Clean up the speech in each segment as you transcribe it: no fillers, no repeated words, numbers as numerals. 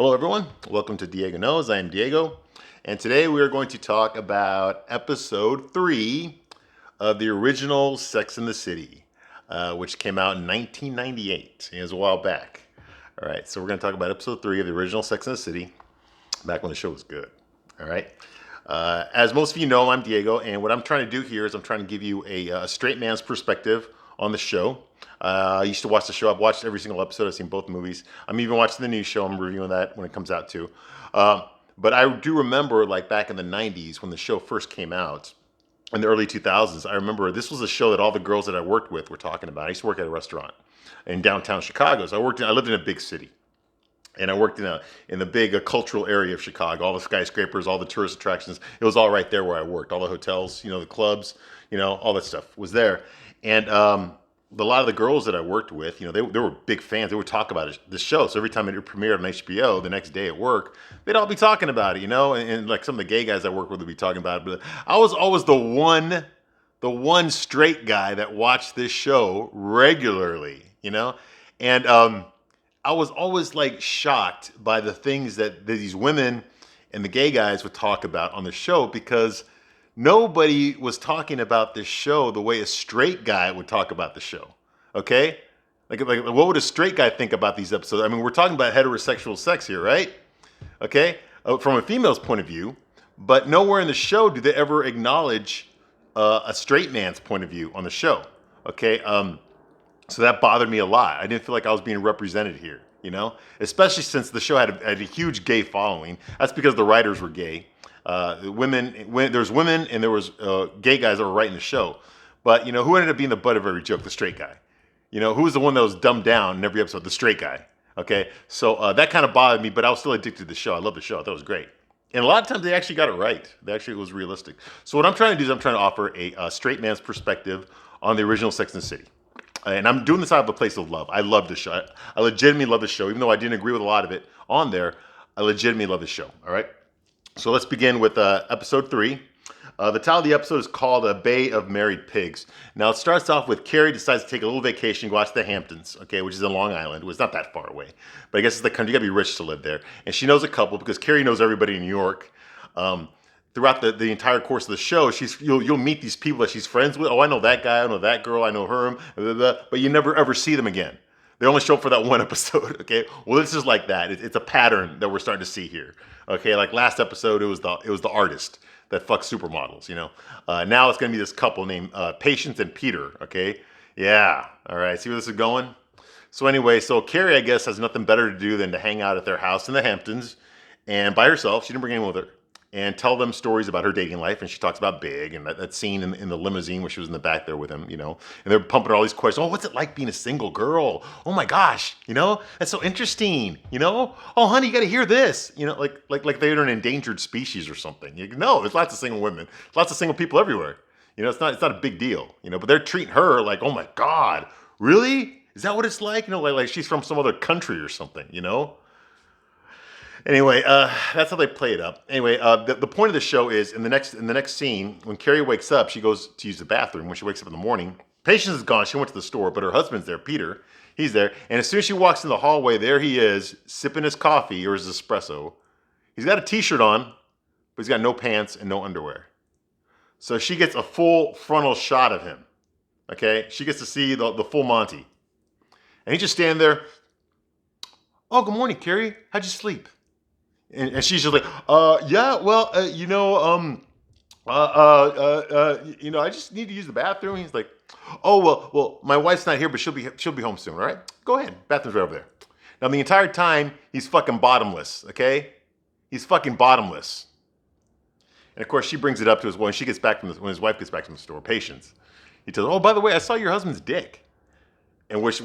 Hello, everyone. Welcome to Diego Knows. I am Diego, and today we are going to talk about episode 3 of the original Sex and the City, which came out in 1998. It was a while back. All right, so we're going to talk about episode 3 of the original Sex and the City, back when the show was good. All right. As most of you know, I'm Diego, and what I'm trying to do here is I'm trying to give you a straight man's perspective on the show. I used to watch the show. I've watched every single episode. I've seen both movies. I'm even watching the new show. I'm reviewing that when it comes out too. But I do remember, like back in the 90s when the show first came out, in the early 2000s, I remember this was a show that all the girls that I worked with were talking about. I used to work at a restaurant in downtown Chicago. So I lived in a big city. And I worked in the big cultural area of Chicago, all the skyscrapers, all the tourist attractions. It was all right there where I worked. All the hotels, the clubs, all that stuff was there. And a lot of the girls that I worked with, they were big fans. They would talk about this show. So every time it premiered on HBO, the next day at work, they'd all be talking about it, and like some of the gay guys I worked with would be talking about it. But I was always the one straight guy that watched this show regularly, and I was always like shocked by the things that these women and the gay guys would talk about on the show, because nobody was talking about this show the way a straight guy would talk about the show. Okay? Like what would a straight guy think about these episodes? I mean, we're talking about heterosexual sex here, right? Okay? From a female's point of view, but nowhere in the show do they ever acknowledge a straight man's point of view on the show. Okay? So that bothered me a lot. I didn't feel like I was being represented here, especially since the show had a huge gay following. That's because the writers were gay. There's women and there was gay guys that were writing the show. But, who ended up being the butt of every joke? The straight guy. Who was the one that was dumbed down in every episode? The straight guy. Okay? So that kind of bothered me, but I was still addicted to the show. I love the show. I thought it was great. And a lot of times they actually got it right. It was realistic. So what I'm trying to do is I'm trying to offer a straight man's perspective on the original Sex and the City. And I'm doing this out of a place of love. I love the show. I legitimately love the show. Even though I didn't agree with a lot of it on there, I legitimately love the show. All right? So let's begin with episode 3. The title of the episode is called A Bay of Married Pigs. Now, it starts off with Carrie decides to take a little vacation, go out to the Hamptons, okay, which is in Long Island. It's not that far away. But I guess it's the country. You got to be rich to live there. And she knows a couple because Carrie knows everybody in New York. Throughout the entire course of the show, you'll meet these people that she's friends with. Oh, I know that guy. I know that girl. I know her. Blah, blah, blah, but you never ever see them again. They only show up for that one episode, okay? Well, this is like that. It's a pattern that we're starting to see here, okay? Like last episode, it was the artist that fucks supermodels, Now it's gonna be this couple named Patience and Peter, okay? Yeah, all right. See where this is going? So anyway, Carrie, I guess, has nothing better to do than to hang out at their house in the Hamptons, and by herself. She didn't bring anyone with her. And tell them stories about her dating life. And she talks about Big and that scene in the limousine where she was in the back there with him, And they're pumping all these questions. Oh, what's it like being a single girl? Oh my gosh, that's so interesting, Oh, honey, you got to hear this, like they're an endangered species or something. No, there's lots of single women, lots of single people everywhere. It's not a big deal, But they're treating her like, oh my God, really? Is that what it's like? Like she's from some other country or something, Anyway, that's how they play it up. Anyway, the point of the show is in the next scene, when Carrie wakes up, she goes to use the bathroom. When she wakes up in the morning, Patience is gone. She went to the store, but her husband's there, Peter. He's there, and as soon as she walks in the hallway, there he is, sipping his coffee or his espresso. He's got a t-shirt on, but he's got no pants and no underwear. So she gets a full frontal shot of him. Okay, she gets to see the full Monty, and he's just standing there. Oh, good morning, Carrie. How'd you sleep? And she's just like, yeah, well, I just need to use the bathroom. He's like, oh, well, my wife's not here, but she'll be home soon. All right, go ahead. Bathroom's right over there. Now, the entire time, he's fucking bottomless. Okay, he's fucking bottomless. And of course, she brings it up to his wife. When his wife gets back from the store, Patience. He tells her, oh, by the way, I saw your husband's dick, and which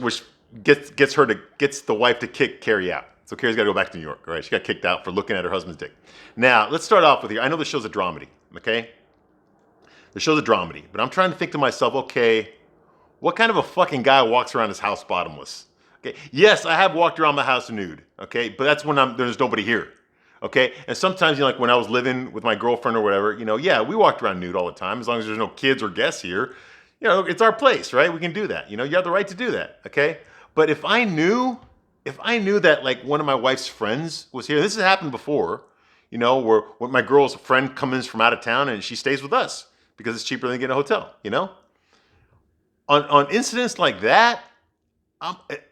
gets the wife to kick Carrie out. So Carrie's got to go back to New York, all right? She got kicked out for looking at her husband's dick. Now, let's start off with here. I know the show's a dramedy, okay? The show's a dramedy, but I'm trying to think to myself, okay, what kind of a fucking guy walks around his house bottomless? Okay, yes, I have walked around my house nude, okay? But that's when there's nobody here, okay? And sometimes, like when I was living with my girlfriend or whatever, yeah, we walked around nude all the time. As long as there's no kids or guests here, it's our place, right? We can do that. You have the right to do that, okay? But if I knew if I knew that like one of my wife's friends was here, this has happened before, where when my girl's friend comes from out of town and she stays with us because it's cheaper than getting a hotel. On incidents like that,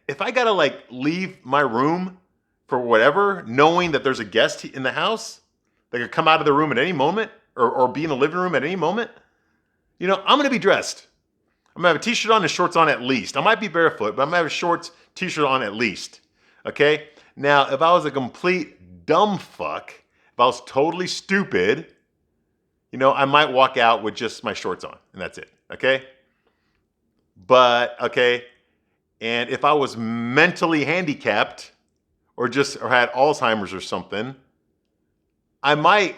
if I gotta like leave my room for whatever, knowing that there's a guest in the house that could come out of the room at any moment or be in the living room at any moment, I'm gonna be dressed. I'm gonna have a t-shirt on and shorts on at least. I might be barefoot, but I'm gonna have a shorts, t-shirt on at least. Okay? Now, if I was a complete dumb fuck, if I was totally stupid, I might walk out with just my shorts on and that's it. Okay? But, okay, and if I was mentally handicapped or had Alzheimer's or something, I might,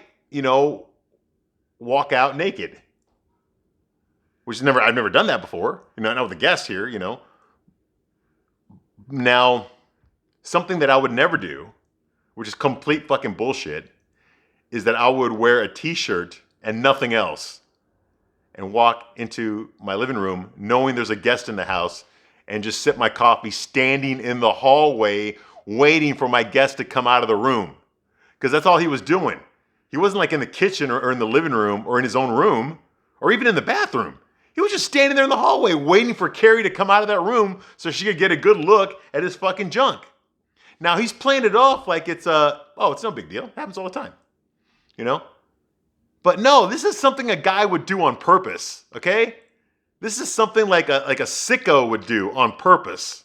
walk out naked. Which I've never done that before. Not with a guest here, Now, something that I would never do, which is complete fucking bullshit, is that I would wear a t-shirt and nothing else and walk into my living room knowing there's a guest in the house and just sip my coffee standing in the hallway waiting for my guest to come out of the room. Because that's all he was doing. He wasn't like in the kitchen or in the living room or in his own room or even in the bathroom. He was just standing there in the hallway waiting for Carrie to come out of that room so she could get a good look at his fucking junk. Now he's playing it off like it's no big deal. It happens all the time. But no, this is something a guy would do on purpose, okay? This is something like a sicko would do on purpose,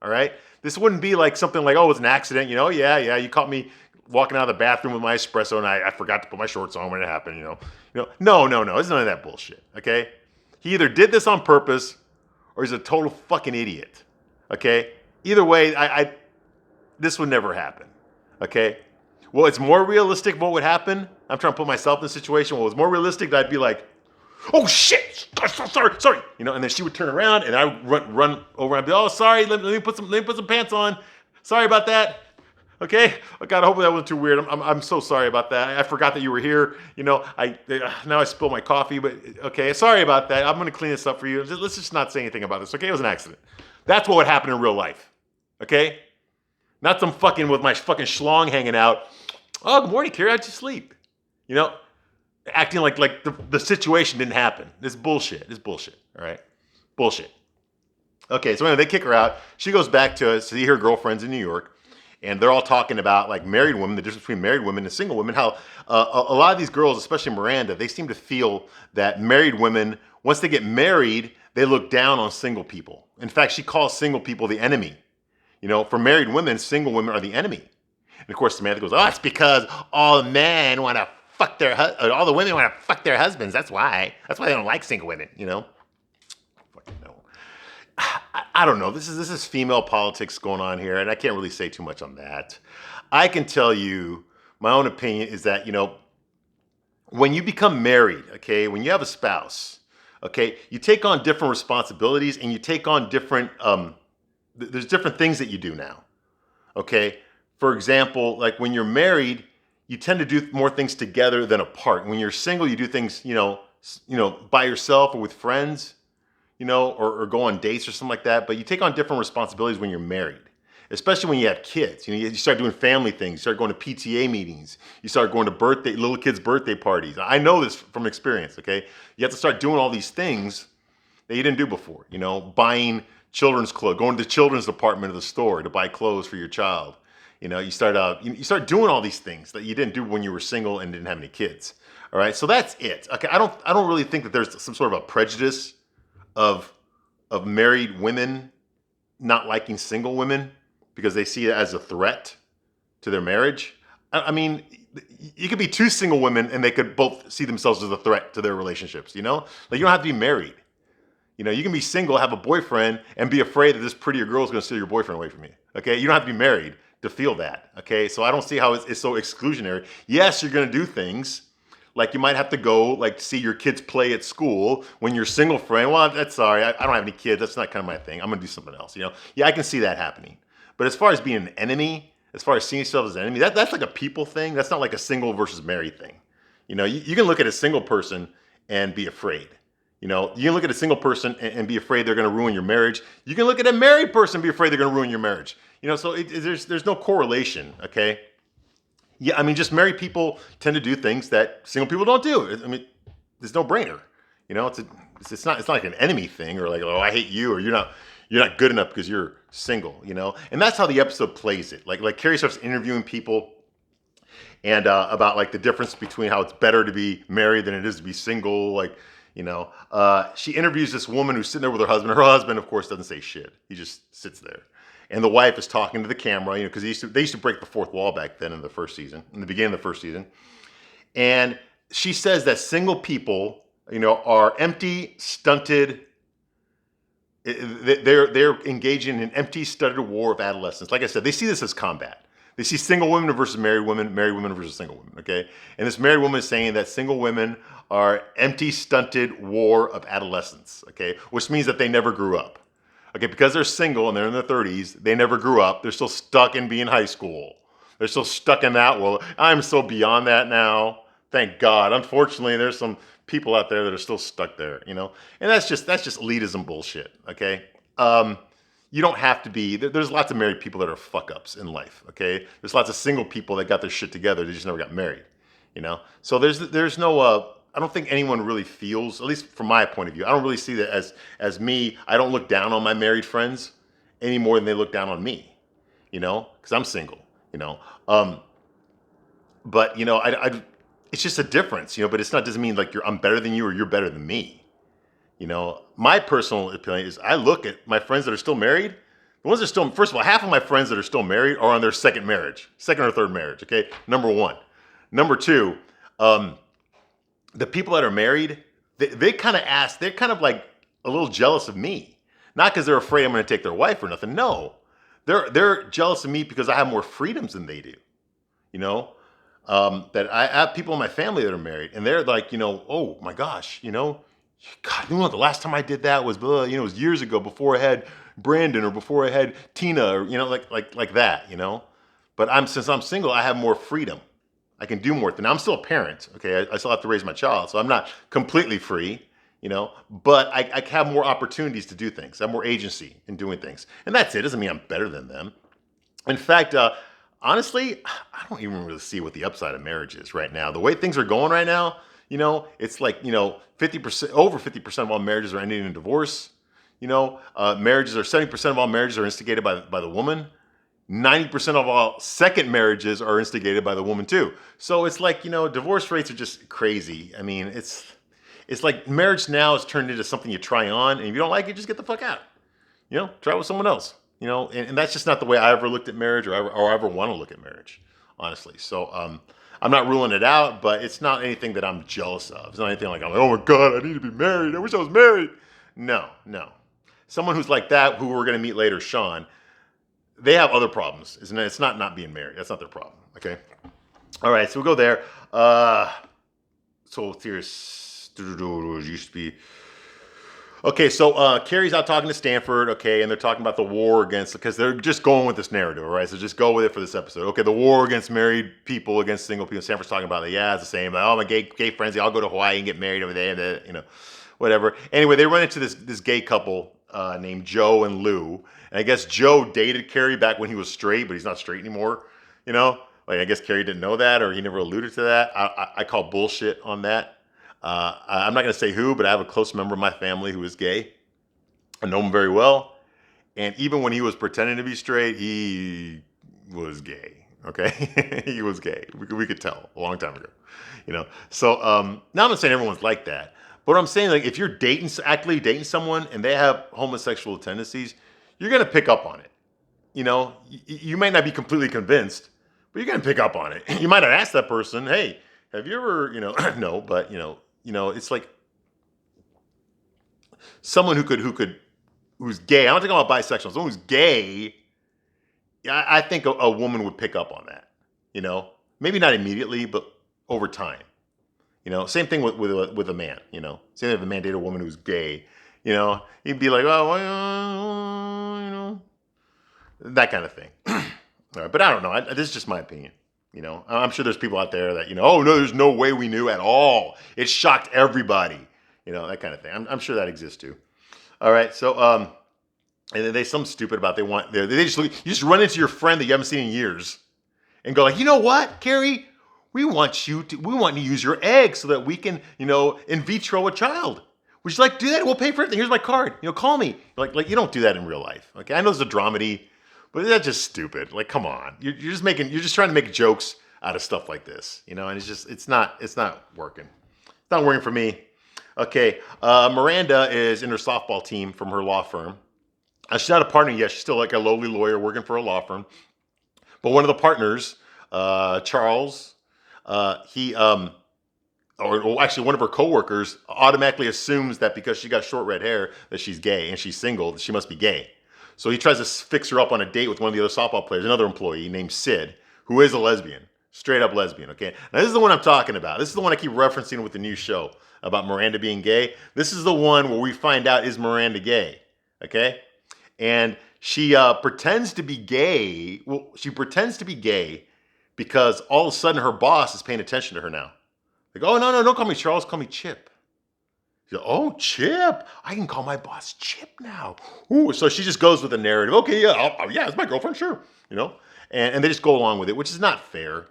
all right? This wouldn't be like something like, oh, it was an accident, yeah, you caught me walking out of the bathroom with my espresso and I forgot to put my shorts on when it happened, No, it's none of that bullshit, okay? He either did this on purpose or he's a total fucking idiot, okay? Either way, this would never happen, okay? Well, it's more realistic what would happen. I'm trying to put myself in the situation. Well, it's more realistic that I'd be like, oh shit, sorry, and then she would turn around and I would run over and I'd be, oh, sorry, let me put some pants on. Sorry about that. Okay, oh, God, hopefully that wasn't too weird. I'm so sorry about that. I forgot that you were here. Now I spilled my coffee, but okay, sorry about that. I'm gonna clean this up for you. Let's just not say anything about this. Okay, it was an accident. That's what would happen in real life. Okay, not some fucking with my fucking schlong hanging out. Oh, good morning, Carrie. How'd you sleep? Acting like the situation didn't happen. This bullshit. All right, bullshit. Okay, so anyway, they kick her out. She goes back to see her girlfriends in New York. And they're all talking about like married women, the difference between married women and single women, how a lot of these girls, especially Miranda, they seem to feel that married women, once they get married, they look down on single people. In fact, she calls single people the enemy. For married women, single women are the enemy. And of course, Samantha goes, oh, it's because all men want to fuck all the women want to fuck their husbands. That's why they don't like single women, Fucking no. I don't know. This is female politics going on here, and I can't really say too much on that. I can tell you my own opinion is that, when you become married, okay, when you have a spouse, okay, you take on different responsibilities and you take on different, there's different things that you do now, okay? For example, like when you're married, you tend to do more things together than apart. When you're single, you do things, by yourself or with friends. Or go on dates or something like that. But you take on different responsibilities when you're married, especially when you have kids. You start doing family things. You start going to PTA meetings. You start going to little kids' birthday parties. I know this from experience, okay? You have to start doing all these things that you didn't do before. Buying children's clothes, going to the children's department of the store to buy clothes for your child. You start doing all these things that you didn't do when you were single and didn't have any kids. All right, so that's it. Okay, I don't really think that there's some sort of a prejudice of married women not liking single women because they see it as a threat to their marriage. I mean, you could be two single women and they could both see themselves as a threat to their relationships, Like you don't have to be married. You can be single, have a boyfriend, and be afraid that this prettier girl is going to steal your boyfriend away from you. Okay, you don't have to be married to feel that. Okay, so I don't see how it's so exclusionary. Yes, you're going to do things. Like you might have to go like see your kids play at school when you're single friend. Well, that's sorry. I don't have any kids. That's not kind of my thing. I'm going to do something else. Yeah, I can see that happening. But as far as being an enemy, as far as seeing yourself as an enemy, that's like a people thing. That's not like a single versus married thing. You can look at a single person and be afraid. You can look at a single person and be afraid they're going to ruin your marriage. You can look at a married person and be afraid they're going to ruin your marriage. So there's no correlation, okay? Yeah, I mean, just married people tend to do things that single people don't do. I mean, it's no brainer. It's not like an enemy thing or like, oh, I hate you or you're not good enough because you're single. And that's how the episode plays it. Like Carrie starts interviewing people and about like the difference between how it's better to be married than it is to be single. She interviews this woman who's sitting there with her husband. Her husband, of course, doesn't say shit. He just sits there. And the wife is talking to the camera, because they used to break the fourth wall back then in the beginning of the first season. And she says that single people, are empty, stunted. They're engaging in an empty, stunted war of adolescence. Like I said, they see this as combat. They see single women versus married women versus single women, okay? And this married woman is saying that single women are empty, stunted war of adolescence, okay? Which means that they never grew up. Okay, because they're single and they're in their 30s, they never grew up. They're still stuck in being high school. They're still stuck in that world. I'm so beyond that now. Thank God. Unfortunately, there's some people out there that are still stuck there, And that's just elitism bullshit, okay? You don't have to be. There's lots of married people that are fuck-ups in life, okay? There's lots of single people that got their shit together. They just never got married, So there's no... I don't think anyone really feels, at least from my point of view, I don't really see that as me. I don't look down on my married friends any more than they look down on me, because I'm single, But it's just a difference, but doesn't mean like I'm better than you or you're better than me, My personal opinion is I look at my friends that are still married. The ones that are still, first of all, half of my friends that are still married are on their second or third marriage. Okay, number one. Number two. The people that are married, they kind of ask, they're kind of like a little jealous of me. Not because they're afraid I'm going to take their wife or nothing. No, they're jealous of me because I have more freedoms than they do. That I have people in my family that are married, and they're like, oh my gosh, God, the last time I did that was, it was years ago before I had Brandon or before I had Tina or like that. But since I'm single, I have more freedom. I can do more. Now I'm still a parent, okay? I still have to raise my child, so I'm not completely free, but I have more opportunities to do things. I have more agency in doing things. And that's it. Doesn't mean I'm better than them. In fact, honestly, I don't even really see what the upside of marriage is right now. The way things are going right now, it's like, 50%, over 50% of all marriages are ending in divorce. 70% of all marriages are instigated by the woman. 90% of all second marriages are instigated by the woman too. So it's like, divorce rates are just crazy. I mean, it's like marriage now has turned into something you try on, and if you don't like it, just get the fuck out. Try it with someone else. And that's just not the way I ever looked at marriage or I ever want to look at marriage, honestly. So I'm not ruling it out, but it's not anything that I'm jealous of. It's not anything like I'm like, oh my God, I need to be married. I wish I was married. No. Someone who's like that, who we're going to meet later, Sean, they have other problems. It's not being married. That's not their problem. Okay. All right. So we'll go there. So there's used to be. Okay. So Carrie's out talking to Stanford. Okay, and they're talking about the war against, because they're just going with this narrative. All right. So just go with it for this episode. Okay. The war against married people against single people. Stanford's talking about it. Yeah, it's the same. Like, oh, my gay friends. I'll go to Hawaii and get married over there. And whatever. Anyway, they run into this gay couple named Joe and Lou. And I guess Joe dated Carrie back when he was straight, but he's not straight anymore. Like I guess Carrie didn't know that, or he never alluded to that. I call bullshit on that. I'm not going to say who, but I have a close member of my family who is gay. I know him very well. And even when he was pretending to be straight, he was gay. Okay? He was gay. We could tell a long time ago. So now I'm not saying everyone's like that. But I'm saying, like, if you're actively dating someone and they have homosexual tendencies, you're going to pick up on it. You might not be completely convinced, but you're going to pick up on it. You might have asked that person, hey, have you ever, no, but, it's like someone who's gay. I'm not talking about bisexual. Someone who's gay, I think a woman would pick up on that, maybe not immediately, but over time. Same thing with a man, Say if a man dated a woman who's gay, he'd be like, oh, well, that kind of thing. All right, but I don't know. This is just my opinion. I'm sure there's people out there that, oh, no, there's no way we knew at all. It shocked everybody, that kind of thing. I'm sure that exists too. All right. So And then they something stupid about they just look, you just run into your friend that you haven't seen in years and go like, you know what, Carrie, we want you to use your egg so that we can, in vitro a child. Would you like to do that? We'll pay for everything. Here's my card. Call me. Like you don't do that in real life. Okay, I know it's a dramedy, but that's just stupid. Like, come on, you're just trying to make jokes out of stuff like this, and it's not working. It's not working for me. Okay, Miranda is in her softball team from her law firm. She's not a partner yet. She's still like a lowly lawyer working for a law firm. But one of the partners, Charles, he or actually one of her coworkers automatically assumes that because she got short red hair that she's gay and she's single, that she must be gay. So he tries to fix her up on a date with one of the other softball players, another employee named Sid, who is a lesbian, straight up lesbian. Okay, now this is the one I'm talking about. This is the one I keep referencing with the new show about Miranda being gay. This is the one where we find out, is Miranda gay? Okay, and she pretends to be gay. Well, she pretends to be gay because all of a sudden her boss is paying attention to her now. Like, oh, no, don't call me Charles, call me Chip. She's like, oh, Chip, I can call my boss Chip now. Ooh, so she just goes with the narrative. Okay, yeah, yeah, it's my girlfriend, sure. And they just go along with it, which is not fair.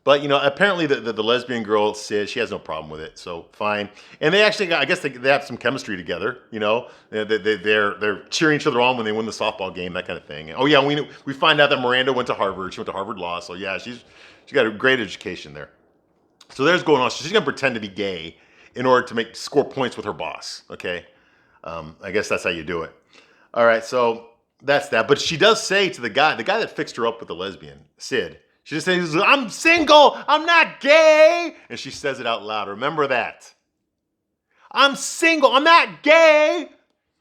But, apparently the lesbian girl, Sid, she has no problem with it, so fine. And they actually, I guess they have some chemistry together, They're cheering each other on when they win the softball game, that kind of thing. Oh, yeah, we find out that Miranda went to Harvard. She went to Harvard Law, so yeah, she got a great education there. So there's going on. So she's going to pretend to be gay in order to score points with her boss, okay? I guess that's how you do it. All right, so that's that. But she does say to the guy that fixed her up with the lesbian, Sid, she just says, I'm single, I'm not gay. And she says it out loud. Remember that. I'm single, I'm not gay.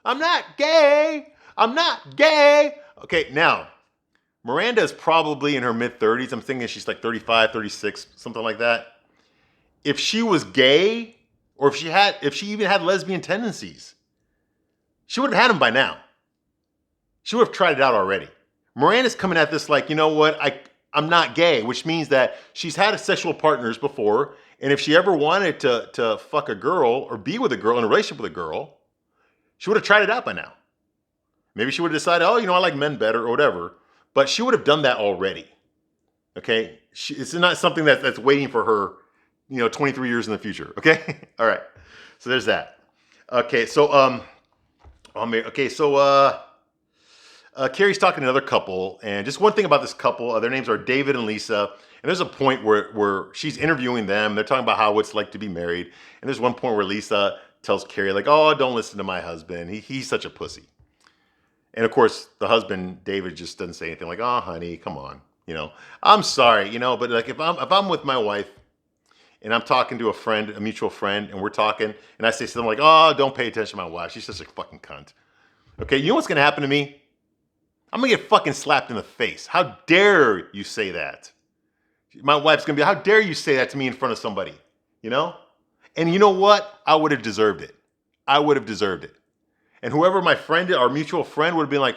I'm not gay. I'm not gay. Okay, now, Miranda is probably in her mid-30s. I'm thinking she's like 35, 36, something like that. If she was gay, or if she even had lesbian tendencies, she would have had them by now. She would have tried it out already. Miranda's coming at this like, you know what, I'm not gay, which means that she's had sexual partners before, and if she ever wanted to fuck a girl or be with a girl in a relationship with a girl, she would have tried it out by now. Maybe she would have decided, oh, I like men better or whatever, but she would have done that already. Okay? It's not something that's waiting for her 23 years in the future. Okay. All right. So there's that. Okay. So, Carrie's talking to another couple, and just one thing about this couple, their names are David and Lisa. And there's a point where she's interviewing them. They're talking about how it's like to be married. And there's one point where Lisa tells Carrie like, oh, don't listen to my husband. He's such a pussy. And of course the husband, David, just doesn't say anything like, oh, honey, come on. I'm sorry, but like if I'm with my wife, and I'm talking to a mutual friend, and we're talking, and I say something like, oh, don't pay attention to my wife. She's such a fucking cunt. Okay, you know what's going to happen to me? I'm going to get fucking slapped in the face. How dare you say that? My wife's going to be, how dare you say that to me in front of somebody? And you know what? I would have deserved it. I would have deserved it. And whoever my friend, our mutual friend, would have been like,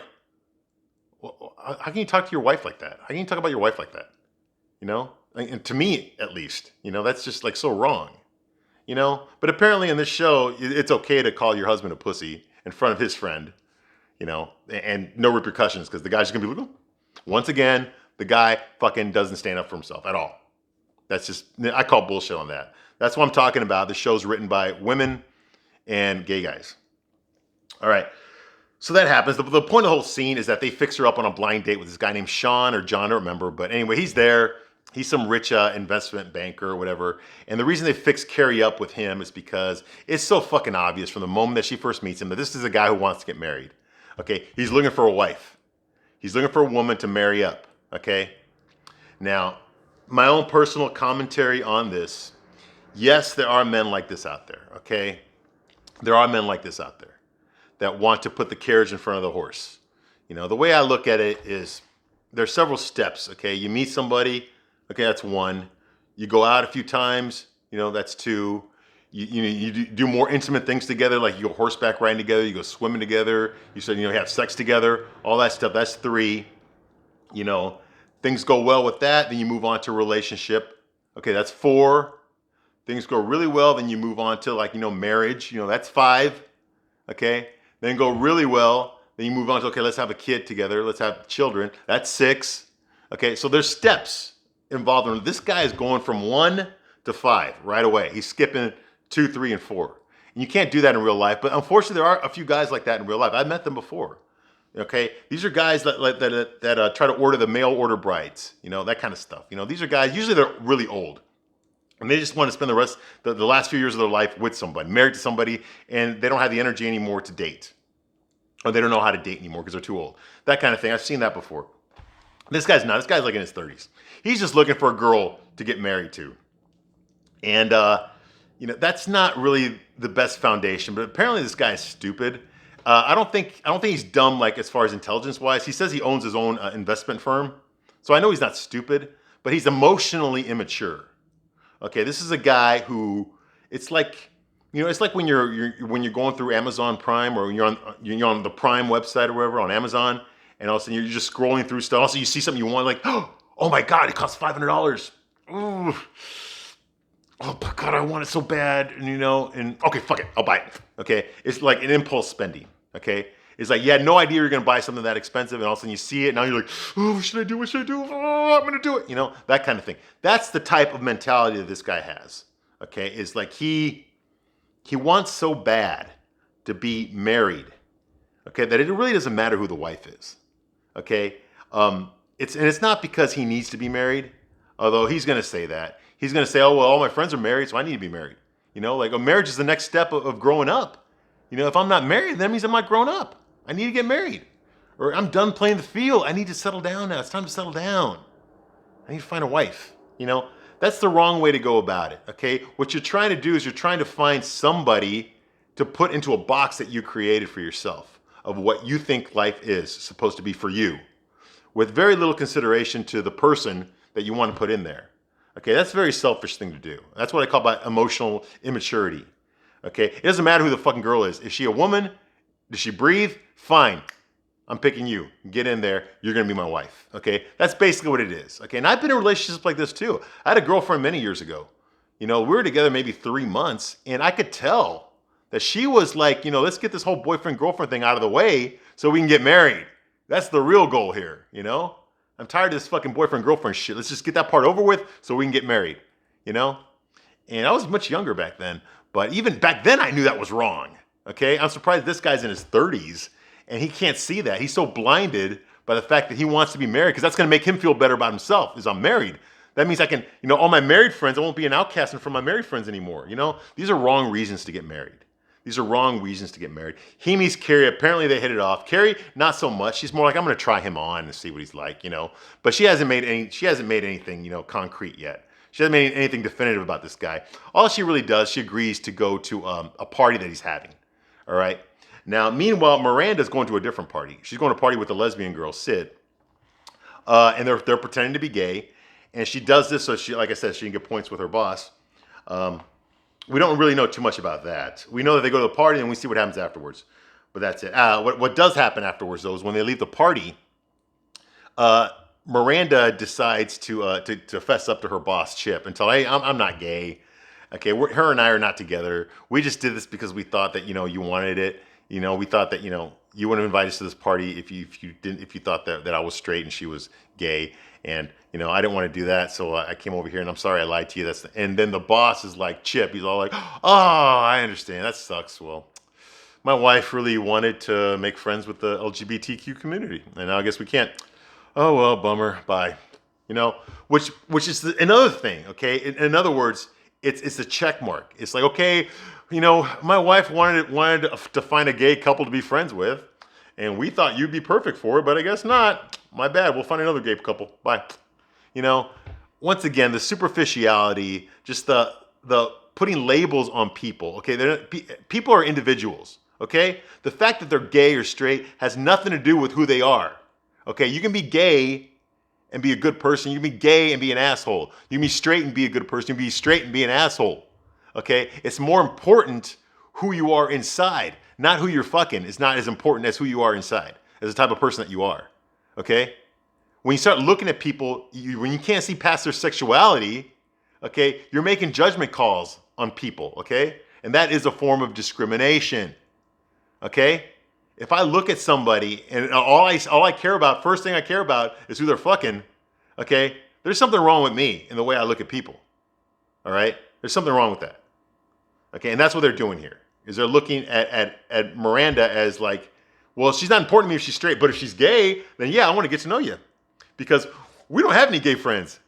well, how can you talk to your wife like that? How can you talk about your wife like that? And to me, at least, that's just like so wrong, But apparently in this show, it's okay to call your husband a pussy in front of his friend, and no repercussions because the guy's just gonna be like, once again, the guy fucking doesn't stand up for himself at all. That's just, I call bullshit on that. That's what I'm talking about. The show's written by women and gay guys. All right. So that happens. The point of the whole scene is that they fix her up on a blind date with this guy named Sean or John, I don't remember. But anyway, he's there. He's some rich investment banker or whatever. And the reason they fix Carrie up with him is because it's so fucking obvious from the moment that she first meets him that this is a guy who wants to get married. Okay? He's looking for a wife. He's looking for a woman to marry up. Okay? Now, my own personal commentary on this, yes, there are men like this out there. Okay? There are men like this out there that want to put the carriage in front of the horse. The way I look at it is there's several steps. Okay? You meet somebody. Okay, that's one. You go out a few times, that's two. You do more intimate things together, like you go horseback riding together, you go swimming together, you have sex together, all that stuff, that's three. Things go well with that, then you move on to a relationship. Okay, that's four. Things go really well, then you move on to marriage, that's five. Okay, then go really well, Then you move on to, okay, let's have a kid together. Let's have children. That's 6. Okay, so there's steps involved in it. This guy is going from 1 to 5 right away. He's skipping 2, 3, and 4. And you can't do that in real life. But unfortunately, there are a few guys like that in real life. I've met them before. Okay, these are guys that try to order the mail order brides. That kind of stuff. These are guys, usually they're really old. And they just want to spend the last few years of their life with somebody, married to somebody, and they don't have the energy anymore to date. Or they don't know how to date anymore because they're too old. That kind of thing. I've seen that before. This guy's not. This guy's like in his 30s. He's just looking for a girl to get married to. And, that's not really the best foundation. But apparently this guy is stupid. I don't think he's dumb, like as far as intelligence-wise. He says he owns his own investment firm. So I know he's not stupid, but he's emotionally immature. Okay, this is a guy who, it's like when you're going through Amazon Prime, or you're on the Prime website or whatever on Amazon, and all of a sudden you're just scrolling through stuff. Also, you see something you want, like, oh my God, it costs $500. Ooh. Oh my God, I want it so bad, and okay, fuck it, I'll buy it. Okay, it's like an impulse spending. Okay, it's like you had no idea you're gonna buy something that expensive, and all of a sudden you see it, and now you're like, oh, what should I do? What should I do? Oh, I'm gonna do it. That kind of thing. That's the type of mentality that this guy has. Okay, it's like he wants so bad to be married. Okay, that it really doesn't matter who the wife is. Okay, it's not because he needs to be married, although he's gonna say that. He's going to say, oh, well, all my friends are married, so I need to be married. Like a marriage is the next step of growing up. If I'm not married, that means I'm not grown up. I need to get married. Or I'm done playing the field. I need to settle down now. It's time to settle down. I need to find a wife. That's the wrong way to go about it, okay? What you're trying to do is you're trying to find somebody to put into a box that you created for yourself of what you think life is supposed to be for you, with very little consideration to the person that you want to put in there. Okay, that's a very selfish thing to do. That's what I call by emotional immaturity. Okay, it doesn't matter who the fucking girl is. Is she a woman? Does she breathe? Fine. I'm picking you. Get in there. You're going to be my wife. Okay, that's basically what it is. Okay, and I've been in relationships like this too. I had a girlfriend many years ago. We were together maybe 3 months, and I could tell that she was like, let's get this whole boyfriend-girlfriend thing out of the way so we can get married. That's the real goal here, I'm tired of this fucking boyfriend-girlfriend shit. Let's just get that part over with so we can get married, And I was much younger back then. But even back then, I knew that was wrong, okay? I'm surprised this guy's in his 30s, and he can't see that. He's so blinded by the fact that he wants to be married, because that's going to make him feel better about himself, is I'm married. That means I can, all my married friends, I won't be an outcast from my married friends anymore, These are wrong reasons to get married. These are wrong reasons to get married. He meets Carrie. Apparently they hit it off. Carrie, not so much. She's more like, I'm going to try him on and see what he's like, But she hasn't made anything, concrete yet. She hasn't made anything definitive about this guy. All she really does, she agrees to go to a party that he's having. All right. Now, meanwhile, Miranda's going to a different party. She's going to a party with the lesbian girl, Sid. And they're pretending to be gay. And she does this so she, like I said, she can get points with her boss. We don't really know too much about that. We know that they go to the party and we see what happens afterwards. But that's it. What does happen afterwards, though, is when they leave the party, Miranda decides to fess up to her boss, Chip, and tell, hey, I'm not gay. Okay, her and I are not together. We just did this because we thought that, you wanted it. We thought that, you wouldn't invite us to this party if you thought that I was straight and she was gay. And, I didn't want to do that, so I came over here, and I'm sorry I lied to you. And then the boss is like, Chip, he's all like, oh, I understand. That sucks. Well, my wife really wanted to make friends with the LGBTQ community, and now I guess we can't. Oh, well, bummer. Bye. Which is another thing, okay? In other words, it's a check mark. It's like, okay, my wife wanted to find a gay couple to be friends with, and we thought you'd be perfect for it, but I guess not. My bad. We'll find another gay couple. Bye. Once again, the superficiality, just the putting labels on people. Okay, people are individuals. Okay, the fact that they're gay or straight has nothing to do with who they are. Okay, you can be gay and be a good person. You can be gay and be an asshole. You can be straight and be a good person. You can be straight and be an asshole. Okay, it's more important who you are inside, not who you're fucking. It's not as important as who you are inside, as the type of person that you are. Okay? When you start looking at people, when you can't see past their sexuality, okay, you're making judgment calls on people, okay? And that is a form of discrimination, okay? if I look at somebody and all I care about, first thing I care about is who they're fucking, okay, there's something wrong with me in the way I look at people. All right? There's something wrong with that. Okay, and that's what they're doing here. Is they're looking at Miranda as like, well, she's not important to me if she's straight, but if she's gay, then yeah, I want to get to know you. Because we don't have any gay friends.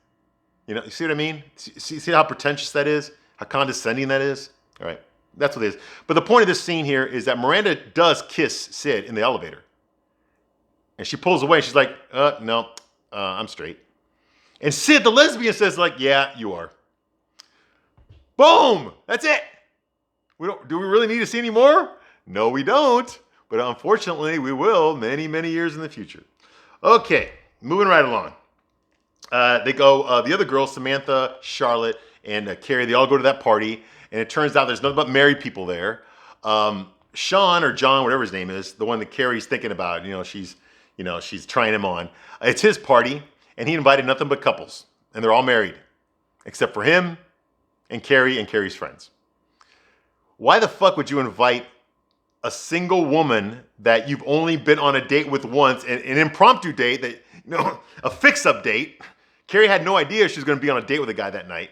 You know, you see what I mean? See how pretentious that is? How condescending that is? All right, that's what it is. But the point of this scene here is that Miranda does kiss Sid in the elevator. And she pulls away. She's like, no, I'm straight. And Sid, the lesbian, says like, yeah, you are. Boom! That's it. Do we really need to see any more? No, we don't. But unfortunately, we will many, many years in the future. Okay, moving right along. They go, the other girls, Samantha, Charlotte, and Carrie, they all go to that party. And it turns out there's nothing but married people there. Sean or John, whatever his name is, the one that Carrie's thinking about, she's trying him on. It's his party, and he invited nothing but couples. And they're all married, except for him and Carrie's friends. Why the fuck would you invite a single woman that you've only been on a date with once, an impromptu date, a fix-up date? Carrie had no idea she was going to be on a date with a guy that night.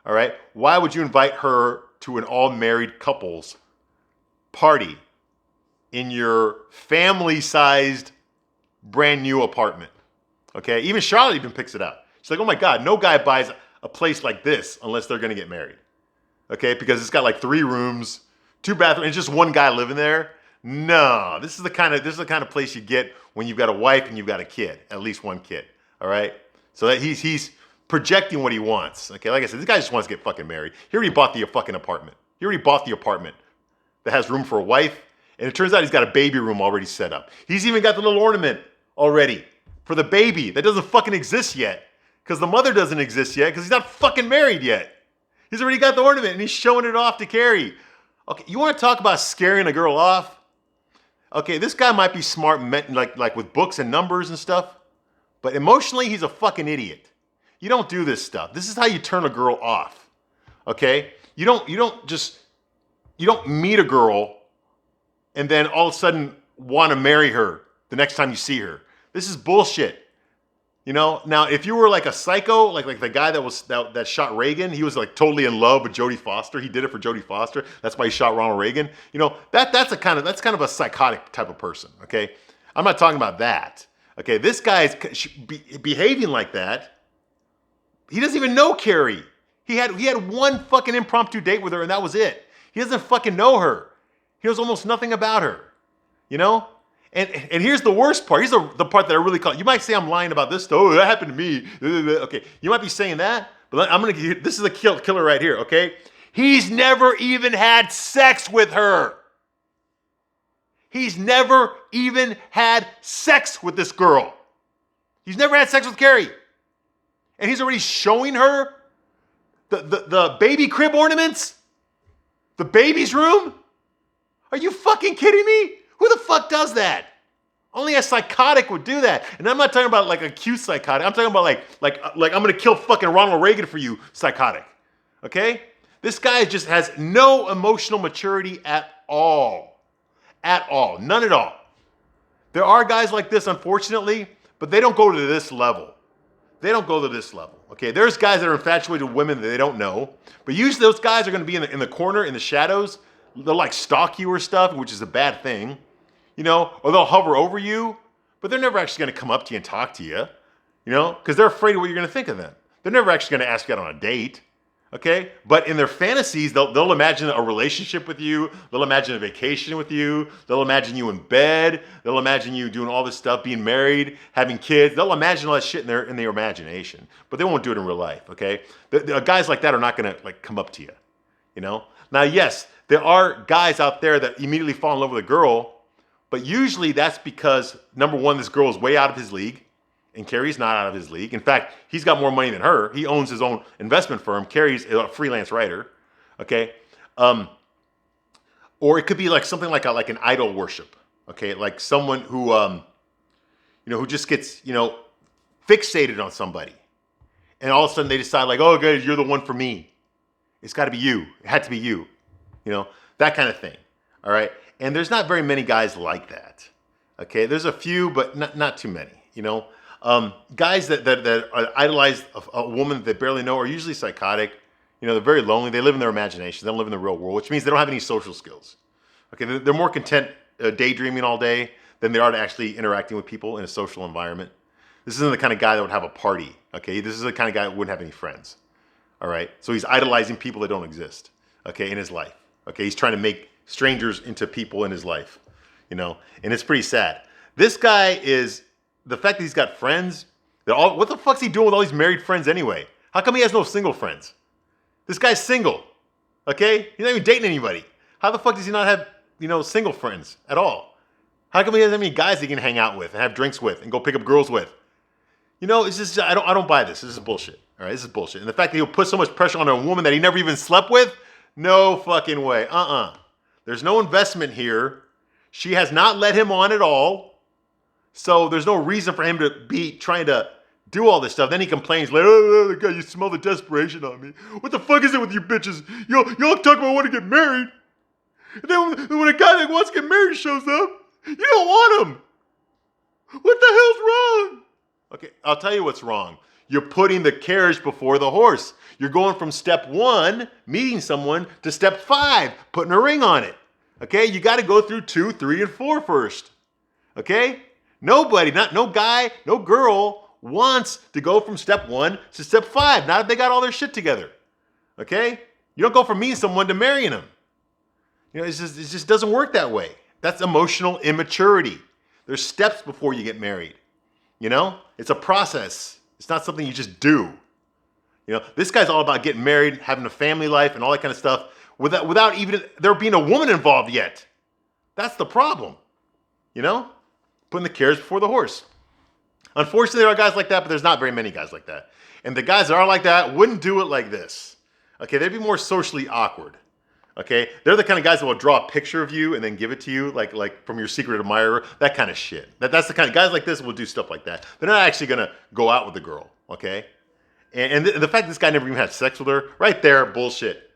All right? Why would you invite her to an all-married couples party in your family-sized brand new apartment? Okay? Even Charlotte even picks it up. She's like, oh my God, no guy buys a place like this unless they're going to get married. Okay? Because it's got like 3 rooms, 2 bathrooms, and just one guy living there. No, this is the kind of place you get when you've got a wife and you've got a kid, at least one kid. All right? So that he's projecting what he wants. Okay, like I said, this guy just wants to get fucking married. He already bought the fucking apartment. He already bought the apartment that has room for a wife, and it turns out he's got a baby room already set up. He's even got the little ornament already for the baby that doesn't fucking exist yet, because the mother doesn't exist yet, because he's not fucking married yet. He's already got the ornament, and he's showing it off to Carrie. Okay, you want to talk about scaring a girl off? Okay, this guy might be smart, like with books and numbers and stuff, but emotionally, he's a fucking idiot. You don't do this stuff. This is how you turn a girl off. Okay? You don't meet a girl and then all of a sudden want to marry her the next time you see her. This is bullshit. Now if you were like a psycho, like the guy that shot Reagan, he was like totally in love with Jodie Foster. He did it for Jodie Foster. That's why he shot Ronald Reagan. That's kind of a psychotic type of person. Okay? I'm not talking about that. Okay? This guy is behaving like that. He doesn't even know Carrie. He had one fucking impromptu date with her, and that was it. He doesn't fucking know her. He knows almost nothing about her. And here's the worst part. Here's the part that I really call. You might say I'm lying about this. Oh, that happened to me. Okay, you might be saying that, but this is a killer right here. Okay, he's never even had sex with her. He's never even had sex with this girl. He's never had sex with Carrie. And he's already showing her the baby crib ornaments? The baby's room? Are you fucking kidding me? Who the fuck does that? Only a psychotic would do that. And I'm not talking about like a cute psychotic. I'm talking about like I'm gonna kill fucking Ronald Reagan for you psychotic. Okay? This guy just has no emotional maturity at all. At all. None at all. There are guys like this, unfortunately, but they don't go to this level. They don't go to this level, okay? There's guys that are infatuated with women that they don't know, but usually those guys are going to be in the corner, in the shadows. They'll like stalk you or stuff, which is a bad thing, or they'll hover over you, but they're never actually going to come up to you and talk to you, because they're afraid of what you're going to think of them. They're never actually going to ask you out on a date, okay? But in their fantasies, they'll imagine a relationship with you. They'll imagine a vacation with you. They'll imagine you in bed. They'll imagine you doing all this stuff, being married, having kids. They'll imagine all that shit in their imagination, but they won't do it in real life, okay? The guys like that are not going to like come up to you, Now, yes, there are guys out there that immediately fall in love with a girl, but usually that's because, number one, this girl is way out of his league. And Carrie's not out of his league. In fact, he's got more money than her. He owns his own investment firm. Carrie's a freelance writer, okay? Or it could be like something like an idol worship, okay? Like someone who, who just gets, fixated on somebody. And all of a sudden they decide like, oh, good, you're the one for me. It's got to be you. It had to be you, that kind of thing. All right. And there's not very many guys like that. Okay. There's a few, but not too many, you know. Guys that idolize a woman that they barely know are usually psychotic. You know, they're very lonely. They live in their imagination. They don't live in the real world, which means they don't have any social skills. Okay. They're more content daydreaming all day than they are to actually interacting with people in a social environment. This isn't the kind of guy that would have a party. Okay. This is the kind of guy that wouldn't have any friends. All right. So he's idolizing people that don't exist. Okay. In his life. Okay. He's trying to make strangers into people in his life, you know, and it's pretty sad. This guy is, the fact that he's got friends, what the fuck's he doing with all these married friends anyway? How come he has no single friends? This guy's single, okay? He's not even dating anybody. How the fuck does he not have, you know, single friends at all? How come he has that many guys he can hang out with and have drinks with and go pick up girls with? You know, it's just, I don't buy this. This is bullshit, all right? This is bullshit. And the fact that he'll put so much pressure on a woman that he never even slept with, no fucking way. There's no investment here. She has not led him on at all. So there's no reason for him to be trying to do all this stuff. Then he complains like, oh, God, you smell the desperation on me. What the fuck is it with you bitches? Y'all talk about wanting to get married. And then when a guy that wants to get married shows up, you don't want him. What the hell's wrong? Okay, I'll tell you what's wrong. You're putting the carriage before the horse. You're going from step 1, meeting someone, to step 5, putting a ring on it. Okay, you got to go through 2, 3, and 4 first. Okay? Nobody, no guy, no girl wants to go from step 1 to step 5. Not if they got all their shit together. Okay? You don't go from meeting someone to marrying them. You know, it just doesn't work that way. That's emotional immaturity. There's steps before you get married. You know? It's a process. It's not something you just do. You know, this guy's all about getting married, having a family life, and all that kind of stuff without even there being a woman involved yet. That's the problem. You know? Putting the carriage before the horse. Unfortunately, there are guys like that, but there's not very many guys like that. And the guys that are like that wouldn't do it like this. Okay, they'd be more socially awkward. Okay, they're the kind of guys that will draw a picture of you and then give it to you, like from your secret admirer, that kind of shit. That's the kind of guys like this will do stuff like that. They're not actually gonna go out with the girl. Okay, and the fact this guy never even had sex with her, right there, bullshit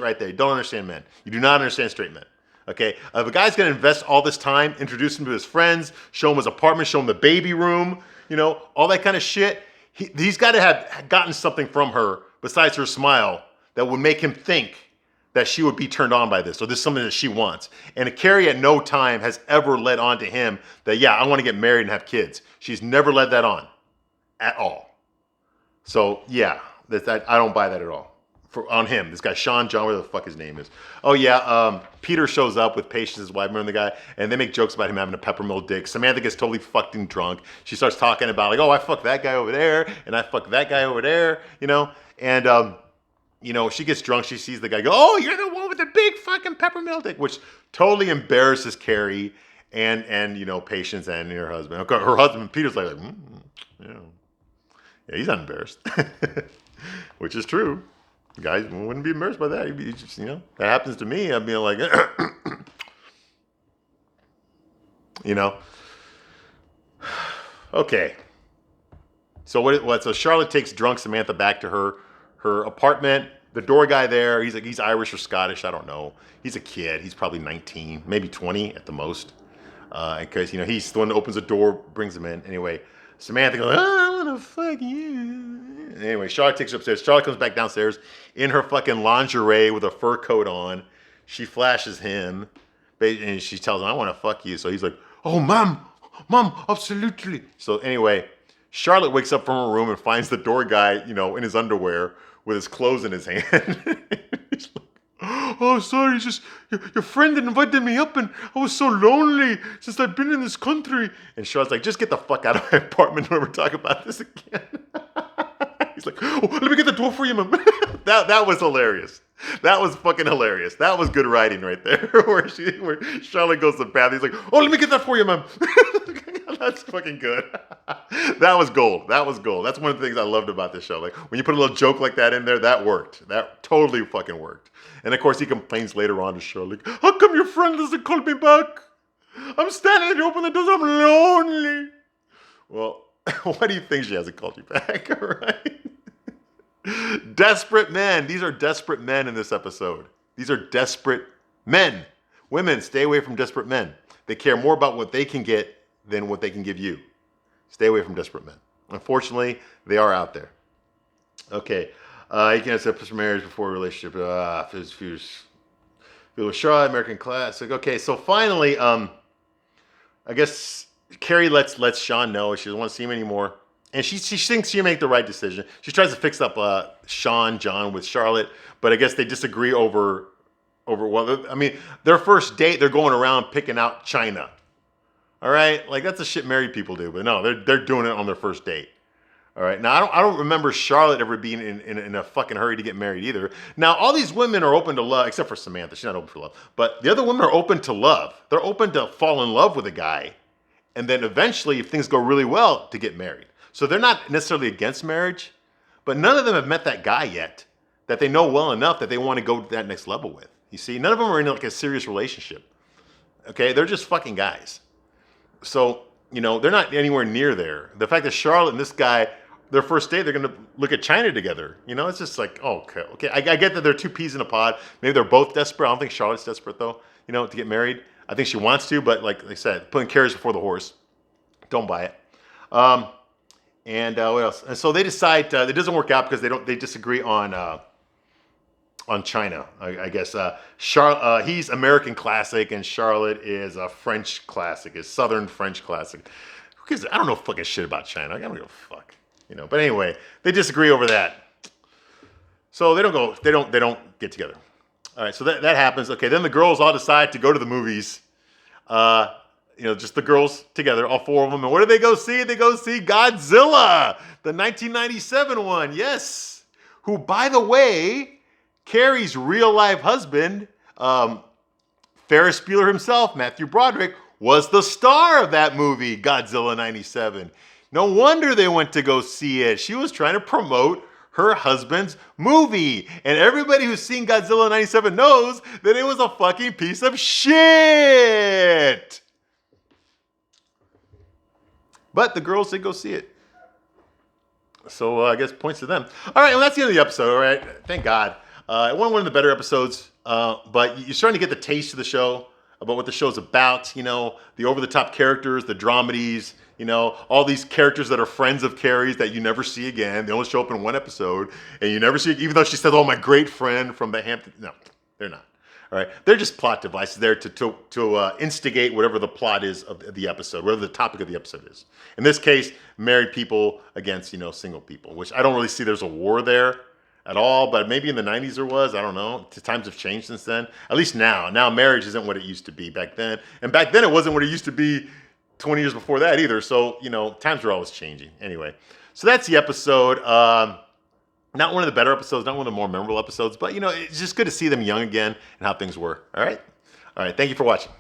right there. You don't understand men. You do not understand straight men. Okay, if a guy's gonna invest all this time, introduce him to his friends, show him his apartment, show him the baby room, you know, all that kind of shit, he's got to have gotten something from her besides her smile that would make him think that she would be turned on by this, or this is something that she wants. And Carrie at no time has ever led on to him that, yeah, I want to get married and have kids. She's never led that on at all. So yeah, I don't buy that at all. On him, this guy John, whatever the fuck his name is. Oh yeah, Peter shows up with Patience, his wife, remember the guy, and they make jokes about him having a peppermill dick. Samantha gets totally fucking drunk. She starts talking about like, oh, I fucked that guy over there, and I fucked that guy over there, you know, and you know, she gets drunk. She sees the guy go, oh, you're the one with the big fucking peppermill dick, which totally embarrasses Carrie and you know, Patience and her husband. Okay, her husband Peter's like, yeah, he's not embarrassed, which is true. Guys wouldn't be embarrassed by that. He'd be just, you know, that happens to me. I'd be like, you know. Okay. So Charlotte takes drunk Samantha back to her apartment. The door guy there, he's Irish or Scottish, I don't know. He's a kid. He's probably 19, maybe 20 at the most. Because, you know, he's the one that opens the door, brings him in. Anyway, Samantha goes, oh, I want to fuck you. Anyway, Charlotte takes her upstairs. Charlotte comes back downstairs in her fucking lingerie with a fur coat on. She flashes him, and she tells him, I want to fuck you. So he's like, oh, mom, absolutely. So anyway, Charlotte wakes up from her room and finds the door guy, you know, in his underwear with his clothes in his hand. He's like, oh, sorry, just your friend invited me up and I was so lonely since I've been in this country. And Charlotte's like, just get the fuck out of my apartment when we talk about this again. He's like, oh, let me get the door for you, man. That was hilarious. That was fucking hilarious. That was good writing right there. where Charlotte goes to the bathroom. He's like, oh, let me get that for you, man. That's fucking good. That was gold. That's one of the things I loved about this show. Like, when you put a little joke like that in there, that worked. That totally fucking worked. And of course, he complains later on to Charlotte, how come your friend doesn't call me back? I'm standing at the open the doors, I'm lonely. Well, why do you think she hasn't called you back? Right? Desperate men. These are desperate men in this episode. These are desperate men. Women, stay away from desperate men. They care more about what they can get than what they can give you. Stay away from desperate men. Unfortunately, they are out there. Okay. You can't set up for marriage before a relationship. If it was Charlotte, American Classic. Okay, so finally, I guess Carrie lets Sean know she doesn't want to see him anymore. And she thinks she made the right decision. She tries to fix up John with Charlotte, but I guess they disagree over what. I mean, their first date, they're going around picking out China. All right, like that's the shit married people do, but no, they're doing it on their first date. All right, now I don't remember Charlotte ever being in a fucking hurry to get married either. Now all these women are open to love, except for Samantha, she's not open for love. But the other women are open to love. They're open to fall in love with a guy, and then eventually, if things go really well, to get married. So they're not necessarily against marriage, but none of them have met that guy yet that they know well enough that they want to go to that next level with. You see, none of them are in like a serious relationship. Okay, they're just fucking guys. So, they're not anywhere near there. The fact that Charlotte and this guy, their first date, they're going to look at China together. It's just like, oh, okay. I get that they're two peas in a pod. Maybe they're both desperate. I don't think Charlotte's desperate, though, to get married. I think she wants to, but like I said, putting carriage before the horse. Don't buy it. And what else? And so they decide it doesn't work out because they disagree on China. I guess he's American Classic and Charlotte is a French Classic, is Southern French Classic. Who cares? I don't know fucking shit about China. I don't give a fuck. But anyway, they disagree over that. So they don't get together. All right, so that happens. Okay, then the girls all decide to go to the movies. Just the girls together, all four of them. And what do they go see? They go see Godzilla, the 1997 one. Yes. Who, by the way, Carrie's real-life husband, Ferris Bueller himself, Matthew Broderick, was the star of that movie, Godzilla 97. No wonder they went to go see it. She was trying to promote her husband's movie. And everybody who's seen Godzilla 97 knows that it was a fucking piece of shit. But the girls did go see it. So I guess points to them. All right, well, that's the end of the episode, all right? Thank God. It wasn't one of the better episodes, but you're starting to get the taste of the show, about what the show's about, the over-the-top characters, the dramedies, all these characters that are friends of Carrie's that you never see again. They only show up in one episode, and you never see, even though she says, oh, my great friend from the Hampton. No, they're not. All right, they're just plot devices there to instigate whatever the plot is of the episode, whatever the topic of the episode is. In this case, married people against single people, which I don't really see there's a war there at all. But maybe in the 90s there was. I don't know. Times have changed since then. At least now. Now marriage isn't what it used to be back then, and back then it wasn't what it used to be 20 years before that either. So times are always changing. Anyway, so that's the episode. Not one of the better episodes, not one of the more memorable episodes, but it's just good to see them young again and how things were. All right? Thank you for watching.